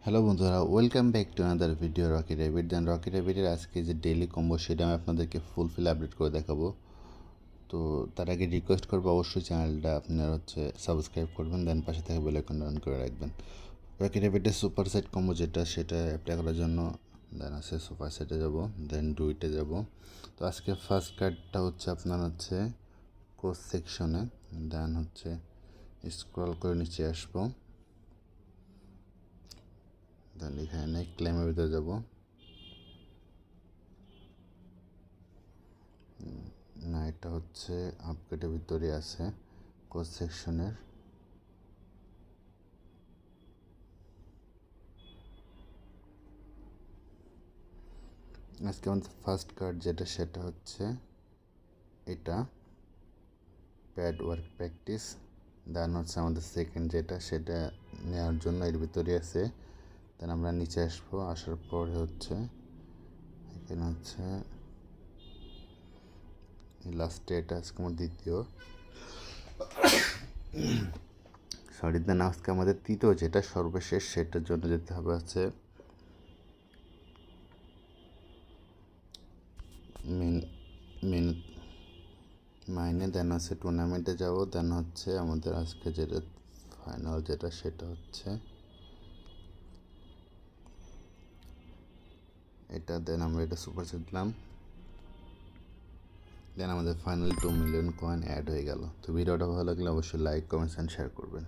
Hello বন্ধুরা, welcome back to another video Rocky Rabbit. Then Rocky র্যাবিটের আজকে যে ডেইলি কম্বো সেটা আমি আপনাদেরকে ফুলফিল আপডেট করে দেখাবো। তো তার আগে রিকোয়েস্ট করবো অবশ্যই চ্যানেলটা আপনারা সাবস্ক্রাইব করবেন, দেন পাশে থেকে বেল আইকনটা অন করে রাখবেন। রকি র্যাবিটের সুপার সেট কম্বো সেটা অ্যাপ্লাই করার জন্য দেন আছে সুপার সেটে যাব, দেন ডুইটে যাব। তো আজকে ফার্স্ট কার্ডটা আপনার কোর্স সেকশনে, দেন স্ক্রল করে নিচে আসবো, দেন এখানে ক্লেমের ভিতরে যাব, না এটা আপগ্রেডের ভিতরে আছে কোর্স সেকশনের। আজকে আমাদের ফার্স্ট কার্ড সেটা এটা প্যাড ওয়ার্ক প্র্যাকটিস। দেন আমাদের সেকেন্ড সেটা নেওয়ার জন্য এর ভিতরে আছে। দেন আমরা নিচে আসবো, আসার পরে এখানে লাস্টে এটা আজকে আমার দ্বিতীয় দেন আজকে আমাদের তৃতীয় সর্বশেষ সেটার জন্য যেতে হবে মাইনে, দেন টুর্নামেন্টে যাব, দেন আমাদের আজকে ফাইনাল সেটা এটা। দেন আমরা এটা সুপার দিলাম, দেন আমাদের ফাইনাল 2 মিলিয়ন কয়েন অ্যাড হয়ে গেল। তো ভিডিওটা ভালো লাগলে অবশ্যই লাইক, কমেন্টস অ্যান্ড শেয়ার করবেন।